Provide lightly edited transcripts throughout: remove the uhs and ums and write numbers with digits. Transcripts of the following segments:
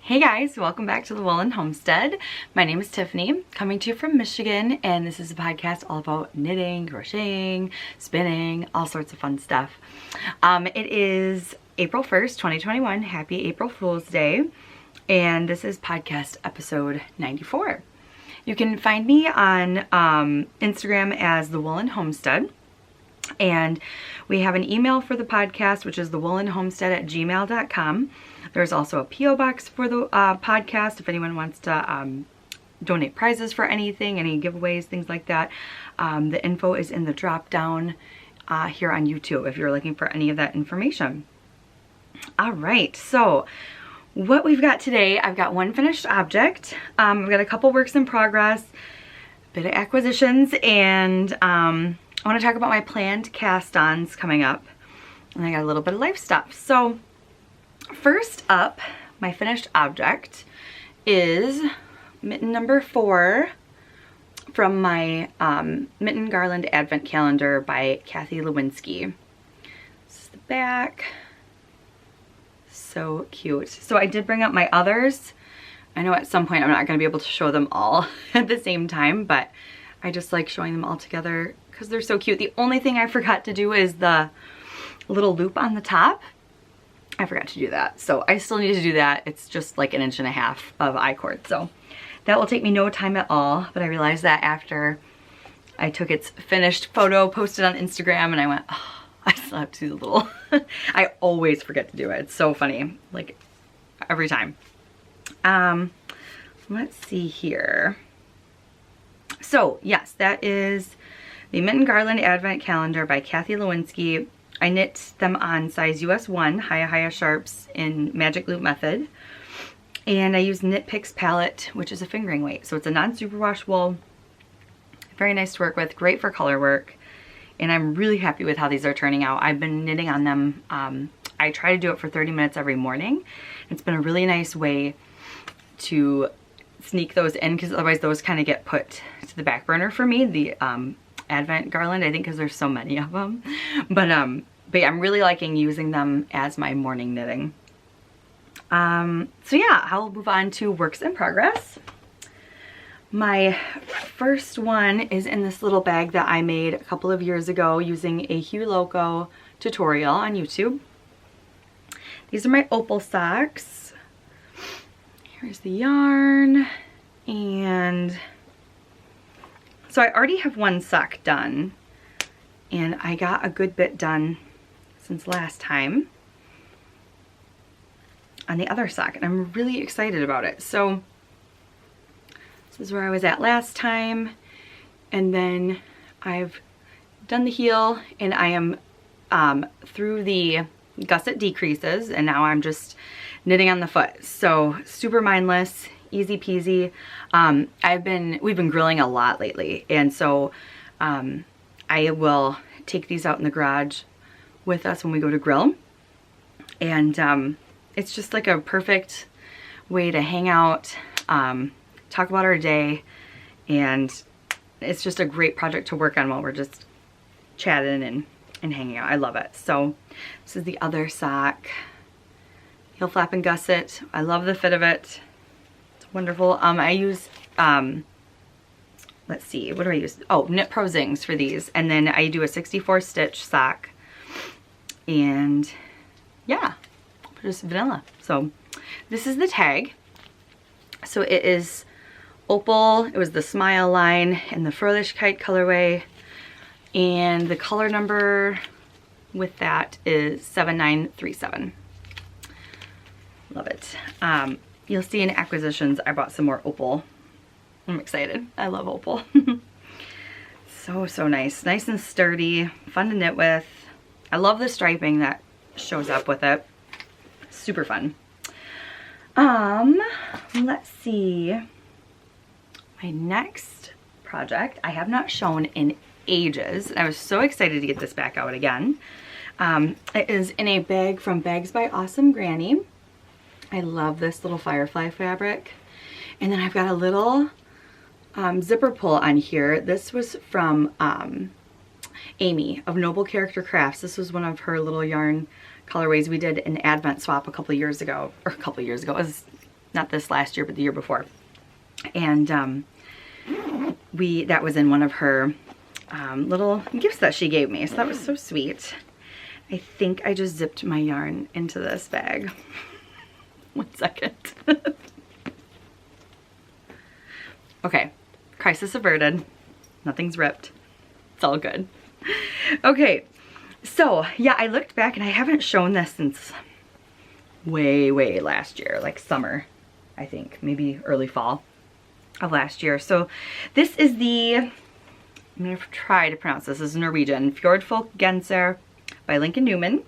Hey guys, welcome back to the Woolen Homestead. My name is Tiffany, coming to you from Michigan, and this is a podcast all about knitting, crocheting, spinning, all sorts of fun stuff. It is April 1st, 2021. Happy April Fool's Day, and this is podcast episode 94. You can find me on Instagram as the Woolen Homestead, and we have an email for the podcast, which is thewoolenhomestead@gmail.com. There's also a P.O. box for the podcast if anyone wants to donate prizes for anything, any giveaways, things like that. The info is in the drop down here on YouTube if you're looking for any of that information. All right, so what we've got today, I've got one finished object. I've got a couple works in progress, a bit of acquisitions, and I want to talk about my planned cast-ons coming up. And I got a little bit of life stuff. So first up, my finished object is mitten number 4 from my Mitten Garland Advent Calendar by Kathy Lewinsky. This is the back. So cute. So I did bring up my others. I know at some point I'm not going to be able to show them all at the same time, but I just like showing them all together because they're so cute. The only thing I forgot to do is the little loop on the top. I forgot to do that, so I still need to do that. It's just like 1.5 inches of I-cord, so that will take me no time at all. But I realized that after I took its finished photo, posted on Instagram, and I went, oh, I still have to do the little I always forget to do it. It's so funny, like every time. Let's see here. So yes, that is the Mitten Garland Advent Calendar by Kathy Lewinsky. I knit them on size US 1 Hiya Sharps in Magic Loop method, and I use Knit Picks palette, which is a fingering weight, so it's a non-superwash wool. Very nice to work with, great for color work, and I'm really happy with how these are turning out. I've been knitting on them. I try to do it for 30 minutes every morning. It's been a really nice way to sneak those in, because otherwise those kind of get put to the back burner for me, the Advent garland, I think, because there's so many of them. But yeah, I'm really liking using them as my morning knitting. So yeah, I'll move on to works in progress. My first one is in this little bag that I made a couple of years ago using a Hue Loco tutorial on YouTube. These are my Opal socks. Here's the yarn, and so I already have one sock done, and I got a good bit done since last time on the other sock, and I'm really excited about it. So this is where I was at last time, and then I've done the heel, and I am through the gusset decreases, and now I'm just knitting on the foot. So super mindless, easy peasy. We've been grilling a lot lately, and so I will take these out in the garage with us when we go to grill, and it's just like a perfect way to hang out, talk about our day, and it's just a great project to work on while we're just chatting and hanging out. I love it. So this is the other sock, heel flap and gusset. I love the fit of it. Wonderful. I use, let's see, what do I use? Oh, Knit Pro Zings for these. And then I do a 64 stitch sock. And yeah, just vanilla. So this is the tag. So it is Opal. It was the Smile line in the Furlish Kite colorway. And the color number with that is 7937. Love it. You'll see in acquisitions, I bought some more Opal. I'm excited. I love Opal. So nice. Nice and sturdy. Fun to knit with. I love the striping that shows up with it. Super fun. Let's see. My next project I have not shown in ages. I was so excited to get this back out again. It is in a bag from Bags by Awesome Granny. I love this little firefly fabric. And then I've got a little zipper pull on here. This was from Amy of Noble Character Crafts. This was one of her little yarn colorways. We did an Advent swap a couple years ago, it was not this last year, but the year before. And that was in one of her little gifts that she gave me. So that was so sweet. I think I just zipped my yarn into this bag. 1 second. Okay, crisis averted. Nothing's ripped. It's all good. Okay, so yeah, I looked back and I haven't shown this since way last year, like summer, I think, maybe early fall of last year. So this is I'm gonna try to pronounce this. This is Norwegian, Fjord Folk Genser by Lincoln Newman.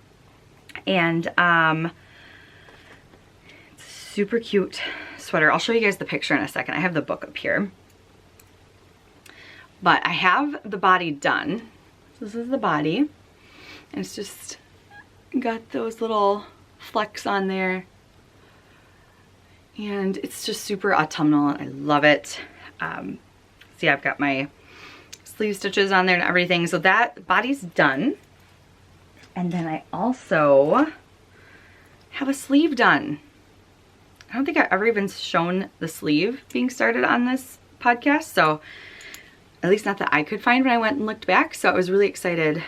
And it's a super cute sweater. I'll show you guys the picture in a second. I have the book up here. But I have the body done. This is the body. And it's just got those little flecks on there. And it's just super autumnal. I love it. See, I've got my sleeve stitches on there and everything. So that body's done. And then I also have a sleeve done. I don't think I've ever even shown the sleeve being started on this podcast. So at least not that I could find when I went and looked back. So I was really excited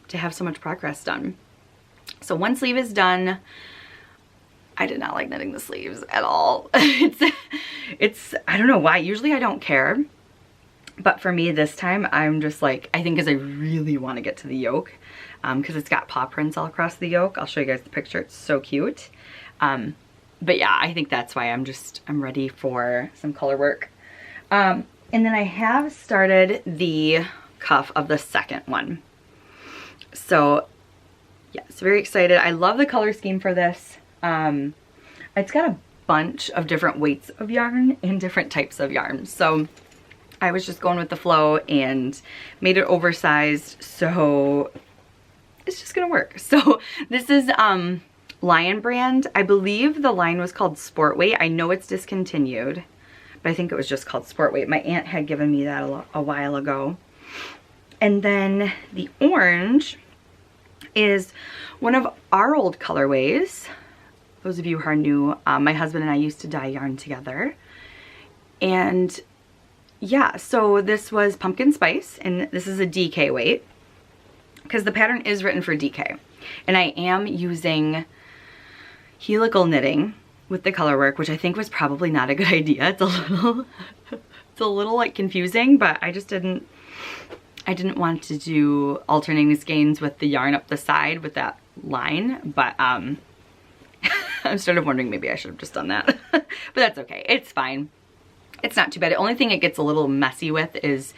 to have so much progress done. So one sleeve is done. I did not like knitting the sleeves at all. it's I don't know why. Usually I don't care. But for me this time, I'm just like, I think because I really want to get to the yoke. Because it's got paw prints all across the yoke. I'll show you guys the picture. It's so cute. But yeah, I think that's why I'm ready for some color work. And then I have started the cuff of the second one. So yeah, it's very excited. I love the color scheme for this. It's got a bunch of different weights of yarn and different types of yarn. So I was just going with the flow and made it oversized. So it's just gonna work. So this is Lion brand. I believe the line was called Sport Weight. I know it's discontinued, but I think it was just called Sport Weight. My aunt had given me that a while ago. And then the orange is one of our old colorways. Those of you who are new, my husband and I used to dye yarn together. And yeah, so this was pumpkin spice, and this is a DK weight because the pattern is written for DK. And I am using helical knitting with the color work, which I think was probably not a good idea. It's a little like confusing, but I just didn't want to do alternating skeins with the yarn up the side with that line, but I'm sort of wondering maybe I should have just done that. But that's okay, it's fine. It's not too bad. The only thing it gets a little messy with is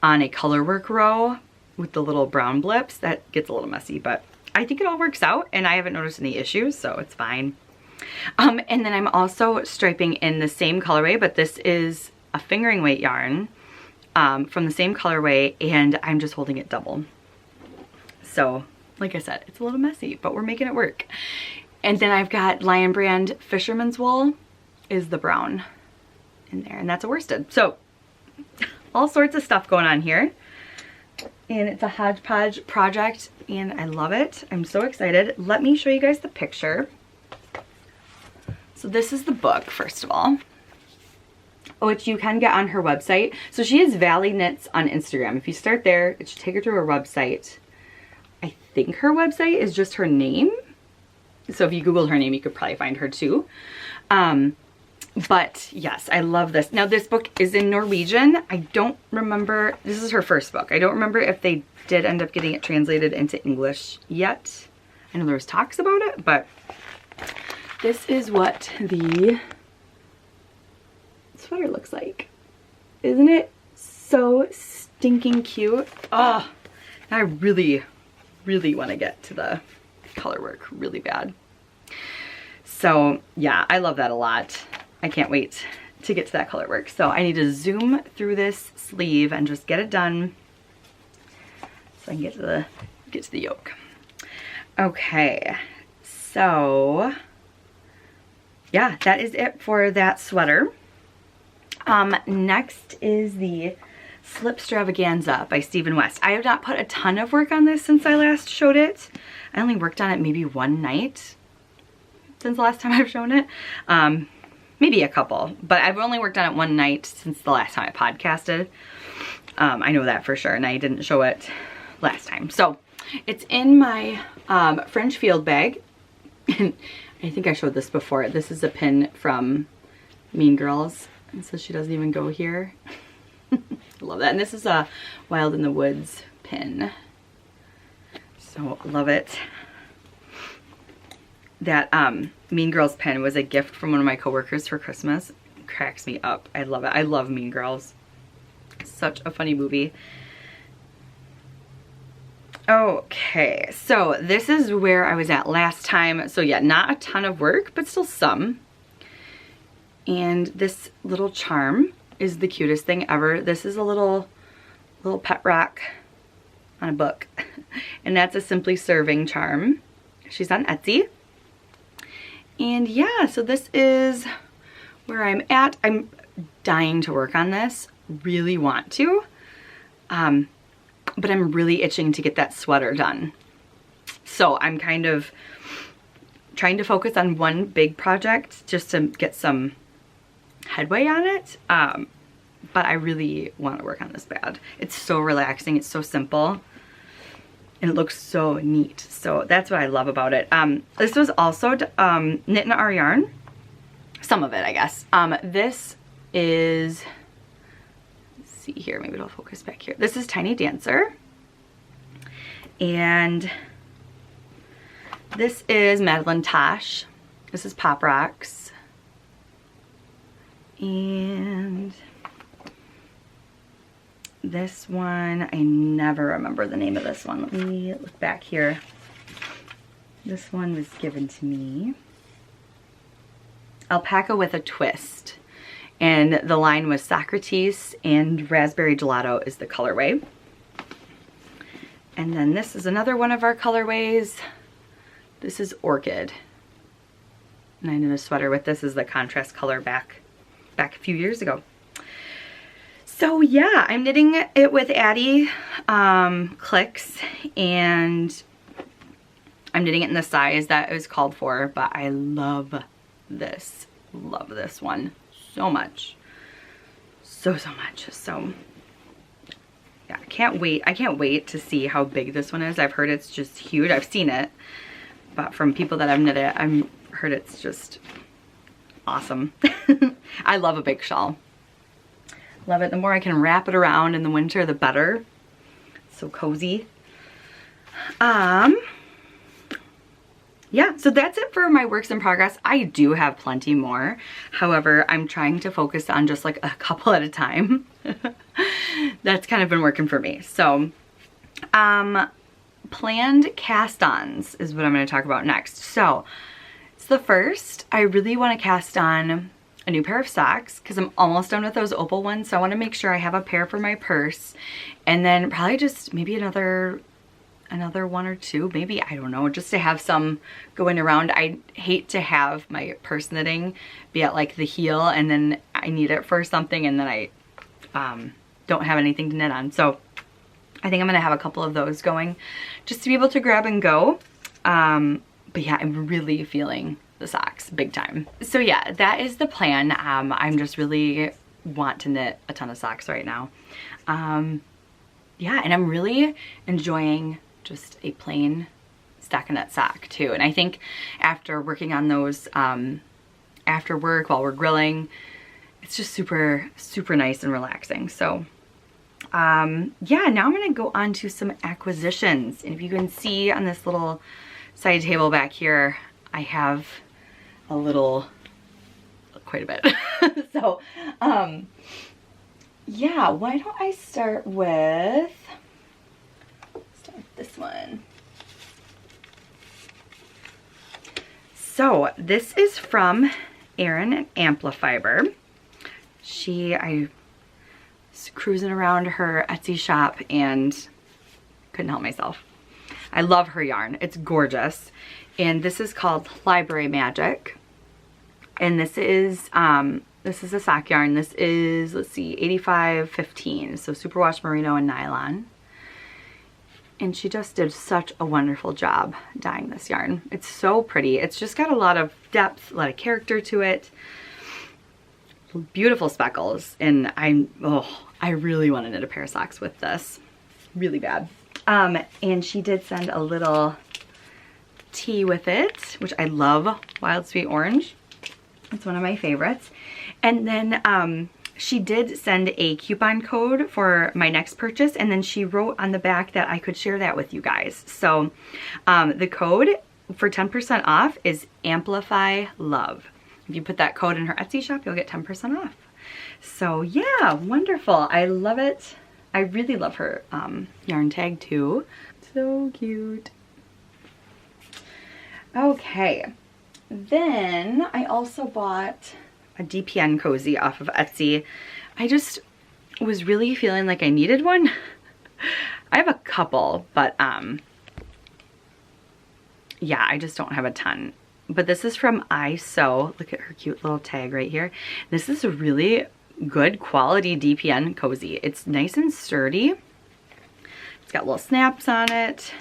on a color work row with the little brown blips. That gets a little messy, but I think it all works out and I haven't noticed any issues, so it's fine. And then I'm also striping in the same colorway, but this is a fingering weight yarn from the same colorway, and I'm just holding it double. So like I said, it's a little messy, but we're making it work. And then I've got Lion brand Fisherman's Wool is the brown in there, and that's a worsted. So all sorts of stuff going on here, and it's a hodgepodge project and I love it. I'm so excited. Let me show you guys the picture. So this is the book, first of all, which you can get on her website. So she is Valley Knits on Instagram. If you start there, it should take her to her website. I think her website is just her name. So if you Google her name, you could probably find her too. But yes, I love this. Now this book is in Norwegian. I don't remember, this is her first book. I don't remember if they did end up getting it translated into English yet. I know there was talks about it, but this is what the sweater looks like. Isn't it so stinking cute? Oh, I really want to get to the color work really bad. So yeah, I love that a lot. I can't wait to get to that color work. So I need to zoom through this sleeve and just get it done so I can get to the yoke. Okay, so yeah, that is it for that sweater. Next is the Extravaganza by Stephen West. I have not put a ton of work on this since I last showed it. I only worked on it maybe one night since the last time I've shown it. maybe a couple, but I've only worked on it one night since the last time I podcasted. I know that for sure, and I didn't show it last time. So it's in my French field bag. And I think I showed this before. This is a pin from Mean Girls. And so she doesn't even go here. I love that. And this is a Wild in the Woods pin. So love it. That Mean Girls pin was a gift from one of my coworkers for Christmas. It cracks me up. I love it. I love Mean Girls. Such a funny movie. Okay, so this is where I was at last time. So yeah, not a ton of work, but still some. And this little charm is the cutest thing ever. This is a little pet rock on a book. And that's a Simply Serving charm. She's on Etsy. And yeah, so this is where I'm at. I'm dying to work on this. Really want to. But I'm really itching to get that sweater done. So I'm kind of trying to focus on one big project just to get some headway on it. But I really want to work on this bad. It's so relaxing. It's so simple. And it looks so neat. So that's what I love about it. This was also knit in our yarn. Some of it, I guess. This is... here, maybe it'll focus back here. This is Tiny Dancer, and this is Madeline Tosh. This is Pop Rocks, and this one, I never remember the name of this one. Let me look back here. This one was given to me. Alpaca with a Twist. And the line was Socrates, and Raspberry Gelato is the colorway. And then this is another one of our colorways. This is Orchid. And I knit a sweater with this as the contrast color back a few years ago. So yeah, I'm knitting it with Addie clicks, and I'm knitting it in the size that it was called for, but I love this. Love this one. So much. So much. So yeah, I can't wait to see how big this one is. I've heard it's just huge. I've seen it, but from people that I've knit it, I've heard it's just awesome. I love a big shawl. Love it. The more I can wrap it around in the winter, the better. So cozy. Yeah, so that's it for my works in progress. I do have plenty more. However, I'm trying to focus on just like a couple at a time. That's kind of been working for me. So, planned cast-ons is what I'm going to talk about next. So, it's the first. I really want to cast on a new pair of socks because I'm almost done with those Opal ones. So I want to make sure I have a pair for my purse, and then probably just maybe another one or two, maybe, I don't know, just to have some going around. I hate to have my purse knitting be at like the heel and then I need it for something and then I don't have anything to knit on. So I think I'm gonna have a couple of those going just to be able to grab and go. But yeah, I'm really feeling the socks big time. So yeah, that is the plan. I'm just really want to knit a ton of socks right now. Yeah, and I'm really enjoying just a plain stockinette sock too. And I think after working on those after work while we're grilling, it's just super, super nice and relaxing. So yeah, now I'm gonna go on to some acquisitions. And if you can see on this little side table back here, I have a little, quite a bit. So yeah, why don't I start with this one. So this is from Erin at Amplifiber. I was cruising around her Etsy shop and couldn't help myself. I love her yarn. It's gorgeous. And this is called Library Magic. And this is a sock yarn. This is, let's see, 85/15. So superwash merino and nylon. And she just did such a wonderful job dyeing this yarn. It's so pretty. It's just got a lot of depth, a lot of character to it. beautiful speckles, and I really want to knit a pair of socks with this, really bad. And she did send a little tee with it, which I love, Wild Sweet Orange. It's one of my favorites. And then she did send a coupon code for my next purchase, and then she wrote on the back that I could share that with you guys. So the code for 10% off is Amplify Love. If you put that code in her Etsy shop, you'll get 10% off. So yeah, wonderful. I love it. I really love her yarn tag too. So cute. Okay, then I also bought a DPN Cozy off of Etsy. I just was really feeling like I needed one. I have a couple, but yeah, I just don't have a ton. But this is from I Sew. Look at her cute little tag right here. This is a really good quality DPN Cozy. It's nice and sturdy. It's got little snaps on it.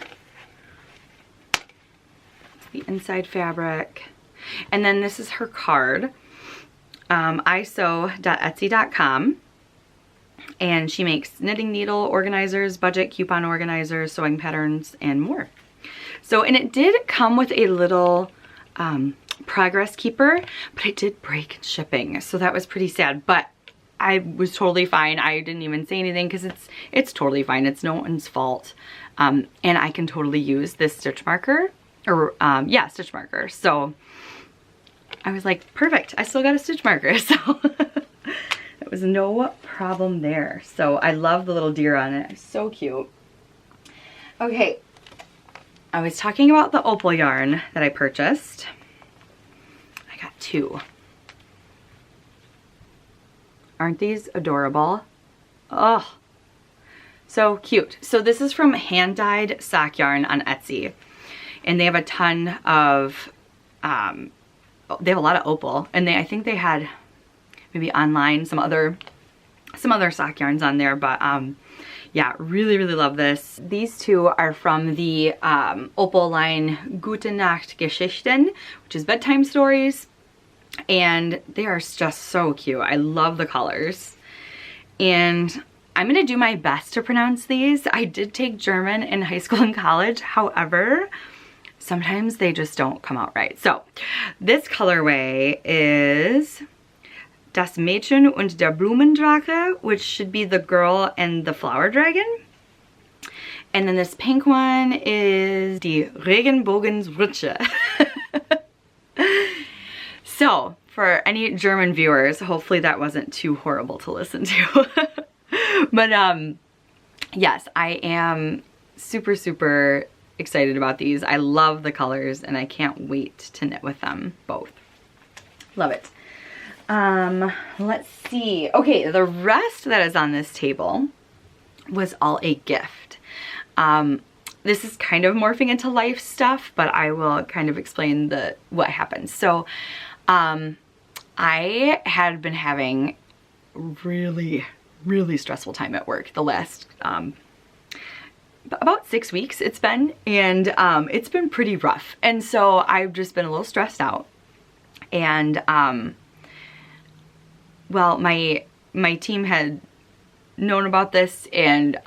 It's the inside fabric. And then this is her card. isew.etsy.com. And she makes knitting needle organizers, budget coupon organizers, sewing patterns, and more. So, and it did come with a little progress keeper, but it did break in shipping. So that was pretty sad, but I was totally fine. I didn't even say anything because it's totally fine. It's no one's fault. And I can totally use this stitch marker, or yeah, stitch marker. So I was like, perfect. I still got a stitch marker. So it was no problem there. So I love the little deer on it. It's so cute. Okay. I was talking about the Opal yarn that I purchased. I got 2. Aren't these adorable? Oh, so cute. So this is from Hand Dyed Sock Yarn on Etsy. And they have a ton of, they have a lot of Opal. And I think they had maybe online some other sock yarns on there. But yeah, really, really love this. These 2 are from the Opal line Gute Nacht Geschichten, which is bedtime stories. And they are just so cute. I love the colors. And I'm gonna do my best to pronounce these. I did take German in high school and college. However, sometimes they just don't come out right. So this colorway is Das Mädchen und der Blumendrache, which should be the girl and the flower dragon. And then this pink one is Die Regenbogenrutsche. So for any German viewers, hopefully that wasn't too horrible to listen to. But yes, I am super, super excited about these. I love the colors and I can't wait to knit with them both. Love it. Let's see. Okay, the rest that is on this table was all a gift. This is kind of morphing into life stuff, but I will kind of explain what happened. So, I had been having really, really stressful time at work the last, about 6 weeks it's been, and it's been pretty rough. And so I've just been a little stressed out. And, well, my team had known about this, and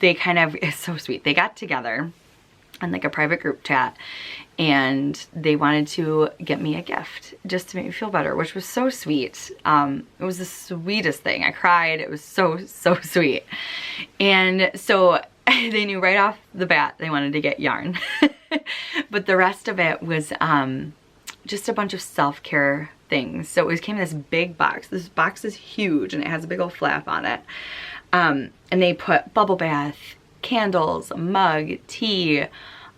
they kind of, it's so sweet. They got together on like a private group chat, and they wanted to get me a gift just to make me feel better, which was so sweet. It was the sweetest thing. I cried. It was so, so sweet. And so they knew right off the bat they wanted to get yarn. But the rest of it was just a bunch of self-care things. So it came in this big box. This box is huge and it has a big old flap on it. And they put bubble bath, candles, a mug, tea,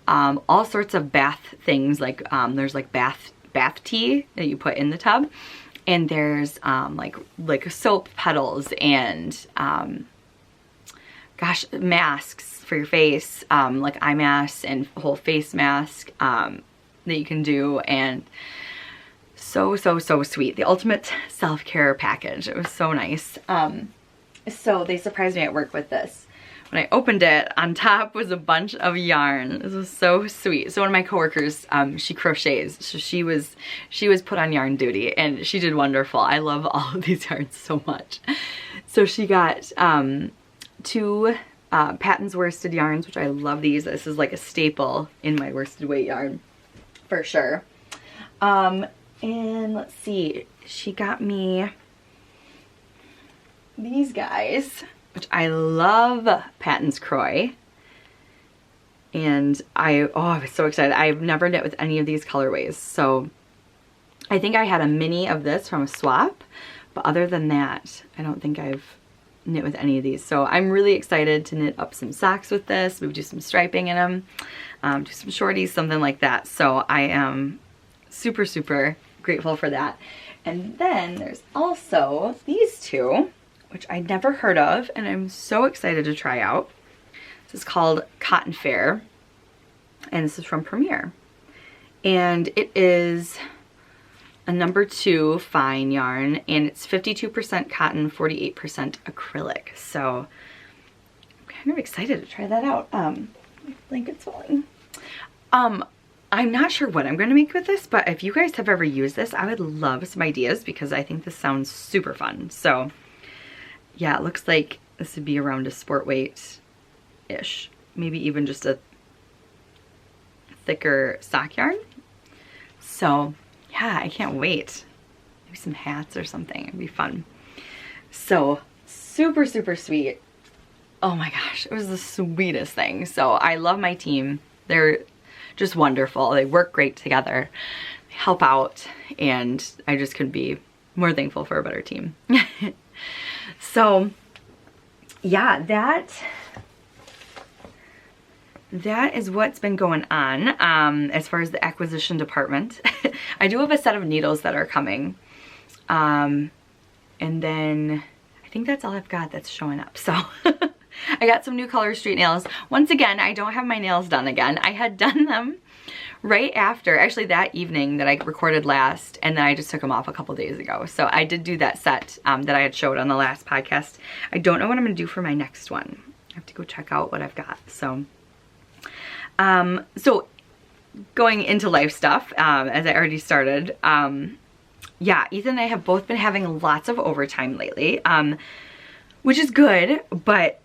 all sorts of bath things. Like there's like bath tea that you put in the tub, and there's like soap petals and gosh, masks for your face, like eye masks and whole face mask that you can do, and so sweet. The ultimate self-care package. It was so nice. So they surprised me at work with this when I opened it, on top was a bunch of yarn. This was so sweet. So one of my coworkers, she crochets, so she was put on yarn duty, and she did wonderful. I love all of these yarns so much. So she got 2 Patins worsted yarns, which I love these. This is like a staple in my worsted weight yarn for sure. And let's see, she got me these guys, which I love, Patins Kroy. And I was so excited. I've never knit with any of these colorways. So I think I had a mini of this from a swap, but other than that, I don't think I've knit with any of these. So I'm really excited to knit up some socks with this. We would do some striping in them, do some shorties, something like that. So I am super, super grateful for that. And then there's also these 2, which I'd never heard of, and I'm so excited to try out. This is called Cotton Fair, and this is from Premier. And it is a number 2 fine yarn, and it's 52% cotton, 48% acrylic. So I'm kind of excited to try that out. My blanket's falling. I'm not sure what I'm going to make with this, but if you guys have ever used this, I would love some ideas because I think this sounds super fun. So yeah, it looks like this would be around a sport weight-ish. Maybe even just a thicker sock yarn. So yeah, I can't wait. Maybe some hats or something. It'd be fun. So super, super sweet. Oh my gosh, it was the sweetest thing. So I love my team. They're just wonderful. They work great together. They help out, and I just couldn't be more thankful for a better team. So yeah, that is what's been going on as far as the acquisition department. I do have a set of needles that are coming. And then I think that's all I've got that's showing up. So I got some new color street nails. Once again, I don't have my nails done again. I had done them right after, actually that evening that I recorded last, and then I just took them off a couple days ago. So I did do that set that I had showed on the last podcast. I don't know what I'm gonna do for my next one. I have to go check out what I've got. So, so going into life stuff, as I already started, yeah, Ethan and I have both been having lots of overtime lately, which is good, but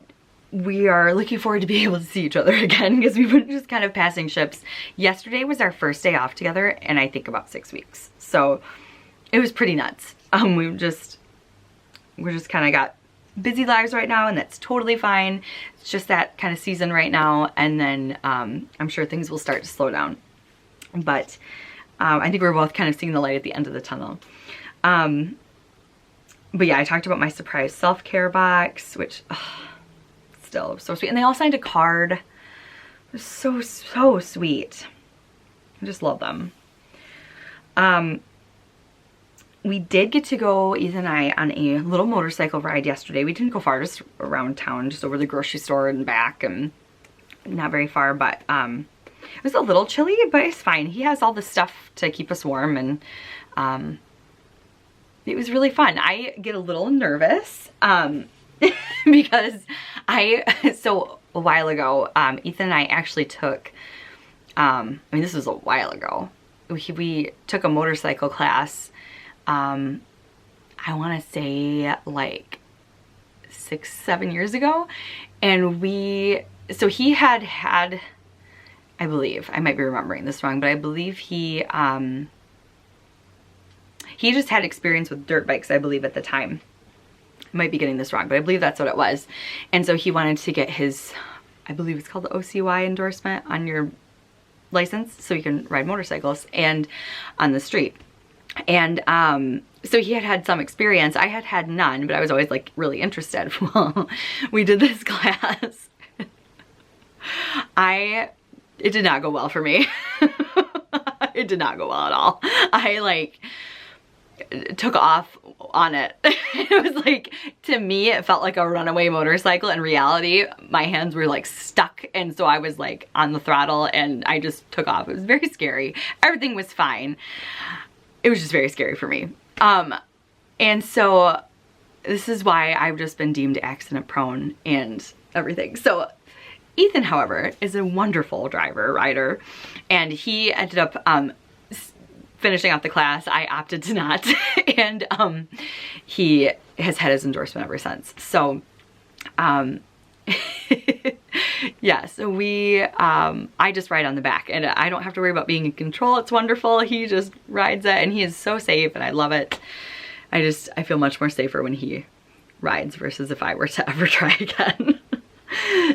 we are looking forward to being able to see each other again because we've been just kind of passing ships. Yesterday was our first day off together, and I think about 6 weeks. So it was pretty nuts. We're just kind of got busy lives right now, and that's totally fine. It's just that kind of season right now, and then I'm sure things will start to slow down. But I think we're both kind of seeing the light at the end of the tunnel. But yeah, I talked about my surprise self-care box, which still so sweet. And they all signed a card. It was so, so sweet. I just love them. We did get to go, Ethan and I, on a little motorcycle ride yesterday. We didn't go far, just around town, just over the grocery store and back, and not very far, but it was a little chilly, but it's fine. He has all the stuff to keep us warm, and it was really fun. I get a little nervous because so a while ago, Ethan and I actually took, I mean, this was a while ago. We took a motorcycle class, I want to say like 6-7 years ago. And so he had, I believe, I might be remembering this wrong, but I believe he just had experience with dirt bikes, I believe, at the time. I might be getting this wrong, but I believe that's what it was. And so he wanted to get his, I believe it's called the OCY endorsement on your license, so you can ride motorcycles and on the street. And so he had had some experience. I had had none, but I was always like really interested. Well, we did this class. It did not go well for me. It did not go well at all. I like took off on it. It was like, to me, it felt like a runaway motorcycle. In reality, my hands were like stuck, and so I was like on the throttle, and I just took off. It was very scary. Everything was fine. It was just very scary for me. And so this is why I've just been deemed accident prone, and everything. So Ethan, however, is a wonderful rider, and he ended up finishing off the class. I opted to not, and he has had his endorsement ever since. So yeah, so I just ride on the back, and I don't have to worry about being in control. It's wonderful. He just rides it, and he is so safe, and I love it. I feel much more safer when he rides versus if I were to ever try again.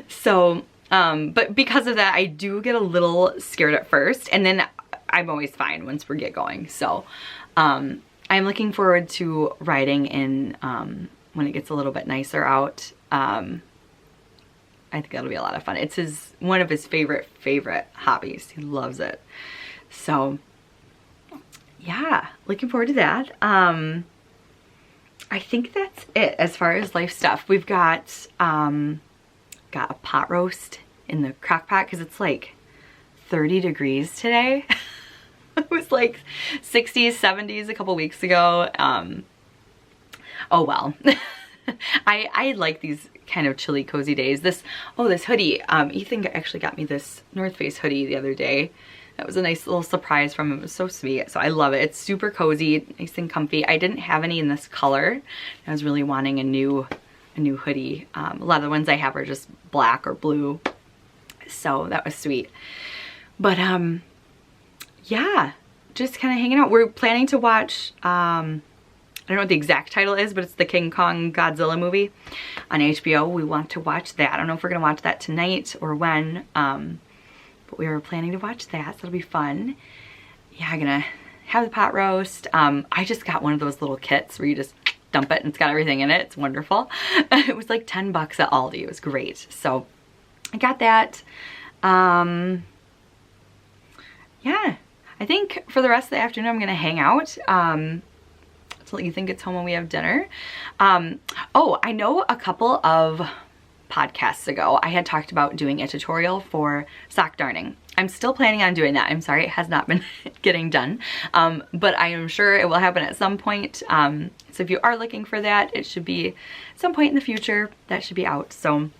So, but because of that, I do get a little scared at first, and then I'm always fine once we get going. So, I'm looking forward to riding in, when it gets a little bit nicer out. I think that'll be a lot of fun. It's one of his favorite hobbies. He loves it. So yeah, looking forward to that. I think that's it as far as life stuff. We've got a pot roast in the crock pot because it's like 30 degrees today. It was like 60s, 70s a couple weeks ago. Oh well. I like these kind of chilly, cozy days. This hoodie, Ethan actually got me this North Face hoodie the other day. That was a nice little surprise from him. It was so sweet. So I love it. It's super cozy, nice and comfy. I didn't have any in this color. I was really wanting a new hoodie. A lot of the ones I have are just black or blue. So that was sweet. But yeah, just kind of hanging out. We're planning to watch I don't know what the exact title is, but it's the King Kong Godzilla movie on HBO. We want to watch that. I don't know if we're going to watch that tonight or when, but we were planning to watch that, so it'll be fun. Yeah, I'm going to have the pot roast. I just got one of those little kits where you just dump it and it's got everything in it. It's wonderful. It was like 10 bucks at Aldi. It was great. So I got that. Yeah, I think for the rest of the afternoon I'm going to hang out. Until Ethan gets home and we have dinner. Oh, I know a couple of podcasts ago I had talked about doing a tutorial for sock darning. I'm still planning on doing that. I'm sorry it has not been getting done, but I am sure it will happen at some point. So if you are looking for that, it should be at some point in the future. That should be out. So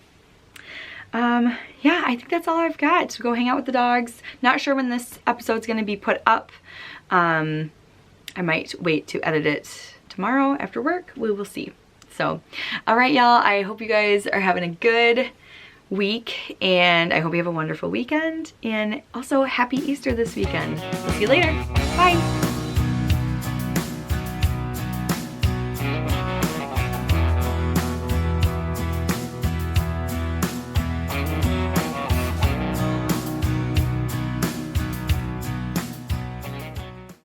yeah, I think that's all I've got. To go hang out with the dogs. Not sure when this episode's going to be put up. I might wait to edit it tomorrow after work. We will see. So, all right, y'all. I hope you guys are having a good week, and I hope you have a wonderful weekend, and also happy Easter this weekend. We'll see you later. Bye.